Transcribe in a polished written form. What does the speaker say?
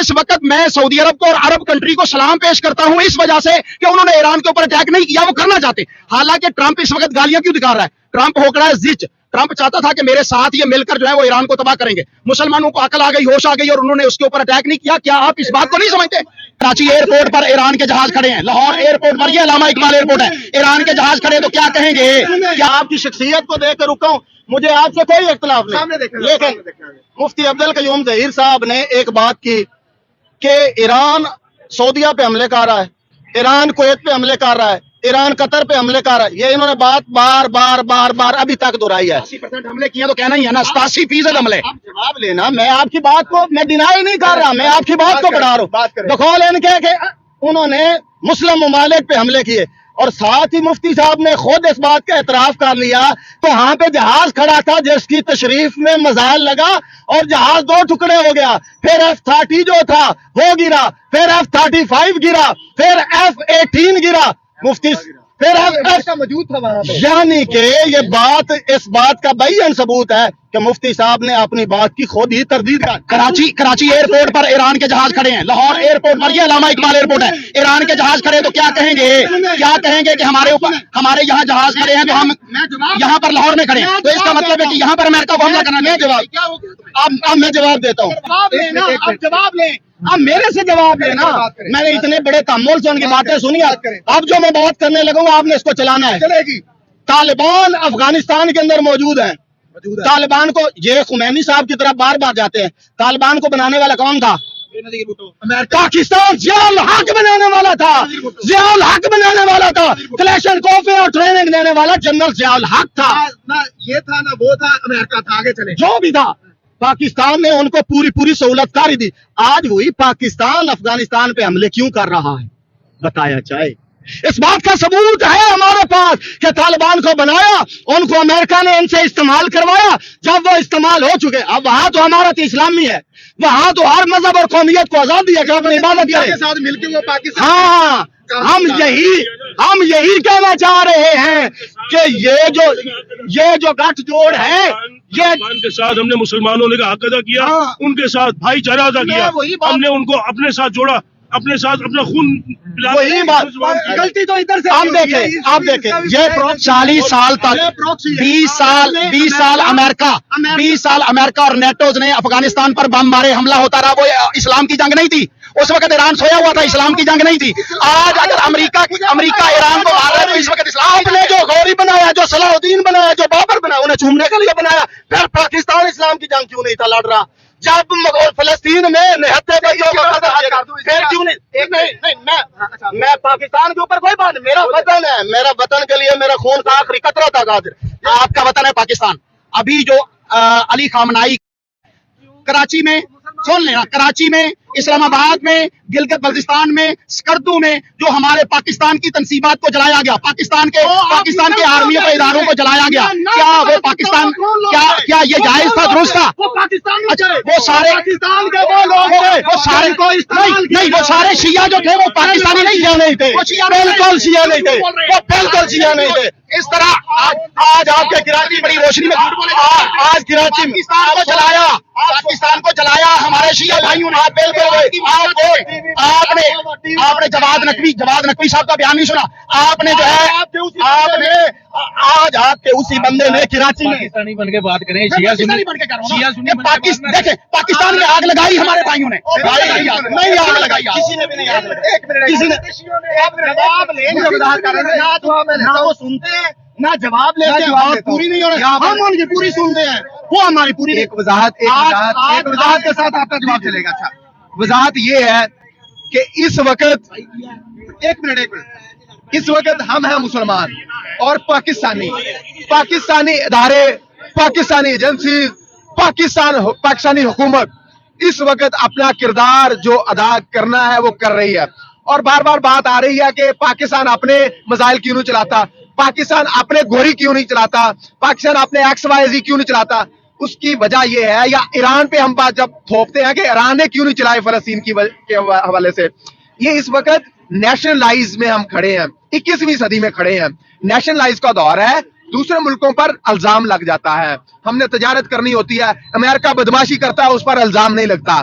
اس وقت میں سعودی عرب کو اور عرب کنٹری کو سلام پیش کرتا ہوں اس وجہ سے کہ انہوں نے ایران کے اوپر اٹیک نہیں کیا، وہ کرنا چاہتے. حالانکہ ٹرمپ اس وقت گالیاں کیوں دکھا رہا ہے؟ ٹرمپ ہو کر ہے زچ. ٹرمپ چاہتا تھا کہ میرے ساتھ یہ مل کر جو ہے وہ ایران کو تباہ کریں گے. مسلمانوں کو عقل آ گئی، ہوش آ گئی، اور انہوں نے اس کے اوپر اٹیک نہیں کیا. کیا آپ اس بات کو نہیں سمجھتے؟ کراچی ایئرپورٹ پر ایران کے جہاز کھڑے ہیں، لاہور ایئرپورٹ پر، یہ علامہ اقبال ایئرپورٹ ہے، ایران کے جہاز کھڑے ہیں تو کیا کہیں گے؟ کیا آپ کی شخصیت کو دیکھ کر رکا ہوں؟ مجھے آپ سے کوئی اختلاف نہیں، لیکن مفتی افضل قیوم ظہیر صاحب نے ایک بات کی کہ ایران سعودیہ پہ حملے کر رہا ہے، ایران کویت پہ حملے کر رہا ہے، ایران قطر پہ حملے کر رہا ہے. یہ انہوں نے بات بار بار بار بار ابھی تک دہرائی ہے. 80% حملے کیے تو کہنا ہی ہے نا، 87% حملے. آپ جواب لینا، میں آپ کی بات کو میں ڈینائی نہیں کر رہا، میں آپ کی بات کو بڑھا رہا ہوں. بقول ان کے کہ انہوں نے مسلم ممالک پہ حملے کیے، اور ساتھ ہی مفتی صاحب نے خود اس بات کا اعتراف کر لیا تو وہاں پہ جہاز کھڑا تھا جس کی تشریف میں مزائل لگا اور جہاز 2 ٹکڑے ہو گیا. پھر F-30 جو تھا وہ گرا، پھر F-35 گرا، پھر F-18 گرا. مفتی پھر موجود تھا وہاں پہ. یعنی کہ یہ بات اس بات کا بیان ثبوت ہے کہ مفتی صاحب نے اپنی بات کی خود ہی تردید کر. کراچی ایئرپورٹ پر ایران کے جہاز کھڑے ہیں، لاہور ایئرپورٹ پر، یہ علامہ اقبال ایئرپورٹ ہے، ایران کے جہاز کھڑے تو کیا کہیں گے؟ کیا کہیں گے کہ ہمارے اوپر ہمارے یہاں جہاز کھڑے ہیں تو ہم یہاں پر لاہور میں کھڑے ہیں، تو اس کا مطلب ہے کہ یہاں پر امریکہ کو حملہ کرنا ہے. اب میں جواب دیتا ہوں. جواب لیں. اب میرے سے جواب لینا، میں نے اتنے بڑے تحمل سے ان کی باتیں سنی. اب جو میں بات کرنے لگوں گا آپ نے اس کو چلانا ہے. طالبان افغانستان کے اندر موجود ہیں. طالبان کو یہ خمینی صاحب کی طرف بار بار جاتے ہیں. طالبان کو بنانے والا کون تھا؟ پاکستان ضیاء الحق بنانے والا تھا، ضیاء الحق بنانے والا تھا. کلیشن کوفے اور ٹریننگ دینے والا جنرل ضیاء الحق تھا. یہ تھا نہ وہ تھا، امریکہ تھا. آگے چلے. جو بھی تھا پاکستان نے ان کو پوری سہولت کاری دی. آج وہی پاکستان افغانستان پہ حملے کیوں کر رہا ہے بتایا جائے. اس بات کا ثبوت ہے ہمارے پاس کہ طالبان کو بنایا، ان کو امریکہ نے ان سے استعمال کروایا. جب وہ استعمال ہو چکے، اب وہاں تو امارت اسلامی ہے، وہاں تو ہر مذہب اور قومیت کو آزادی ہے کہ اپنی عبادت کرے. ساتھ مل کے وہ پاکستان. ہاں ہم یہی کہنا چاہ رہے ہیں کہ یہ جو گٹھ جوڑ ہے، یہ کے ساتھ ہم نے مسلمانوں نے حق ادا کیا، ان کے ساتھ بھائی چارہ ادا کیا، ہم نے ان کو اپنے ساتھ جوڑا، اپنے ساتھ اپنا خون پلایا. وہی بات. غلطی تو ادھر سے. آپ دیکھیں یہ 40 سال تک 20 سال امریکہ اور نیٹوز نے افغانستان پر بم مارے، حملہ ہوتا رہا. وہ اسلام کی جنگ نہیں تھی اس وقت، ایران سویا ہوا تھا، اسلام کی جنگ نہیں تھی. آج اگر امریکہ ایران کو مار رہا ہے تو اس وقت اسلام نے جو غوری بنایا، جو صلاح الدین بنایا، جو بابر بنایا، انہیں چومنے کے لیے بنایا. پھر پاکستان اسلام کی جنگ کیوں نہیں تھا لڑ رہا؟ جب فلسطین میں نہتے بھائیوں کا پھر کیوں نہیں؟ میں پاکستان کے اوپر کوئی بات نہیں، میرا وطن ہے، میرا وطن کے لیے میرا خون کا آخری قطرہ تھا غادر. آپ کا وطن ہے پاکستان. ابھی جو علی خامنائی کراچی میں، سن لینا، کراچی میں، اسلام آباد میں، گلگت بلتستان میں، سکردو میں جو ہمارے پاکستان کی تنصیبات کو جلایا گیا، پاکستان کے آرمی اور اداروں کو جلایا گیا، کیا وہ پاکستان، کیا یہ جائز تھا، درست تھا؟ وہ سارے پاکستان کے وہ لوگ تھے، وہ سارے نہیں، وہ سارے شیعہ جو تھے وہ پاکستانی نہیں تھے، بالکل شیعہ نہیں تھے، وہ بالکل شیعہ نہیں تھے. اس طرح آج آپ کے کراچی بڑی روشنی میں آج کراچی میں پاکستان کو جلایا ہمارے شیعہ بھائیوں نے. آپ نے جواد نقوی صاحب کا بیان نہیں سنا. آپ نے جو ہے آج آپ کے اسی بندے نے کراچی میں پاکستانی بن کے بات کریں، شیعہ سنی بن کے کر رہا ہوں. دیکھیں پاکستان میں آگ لگائی ہمارے بھائیوں نے، نہیں آگ لگائی کسی نے بھی نہیں آگ لگائی. کسی نے نہ وہ سنتے ہیں نہ جواب لیتے ہیں، بات پوری نہیں ہو رہی، ہم ان کی پوری سنتے ہیں، وہ ہماری پوری. ایک وضاحت کے ساتھ آپ کا جواب چلے گا. اچھا، وضاحت یہ ہے کہ اس وقت ایک منٹ اس وقت ہم ہیں مسلمان اور پاکستانی ادارے، پاکستانی ایجنسیز، پاکستانی حکومت اس وقت اپنا کردار جو ادا کرنا ہے وہ کر رہی ہے. اور بار بار بات آ رہی ہے کہ پاکستان اپنے میزائل کیوں نہیں چلاتا، پاکستان اپنے گوری کیوں نہیں چلاتا، پاکستان اپنے XYZ کیوں نہیں چلاتا. اس کی وجہ یہ ہے، یا ایران پہ ہم بات جب تھوپتے ہیں کہ ایران نے کیوں نہیں چلائے فلسطین کے حوالے سے، یہ اس وقت نیشنلائز میں ہم کھڑے ہیں، 21ویں صدی میں کھڑے ہیں. نیشنلائز کا دور ہے، دوسرے ملکوں پر الزام لگ جاتا ہے. ہم نے تجارت کرنی ہوتی ہے، امریکہ بدماشی کرتا ہے، اس پر الزام نہیں لگتا.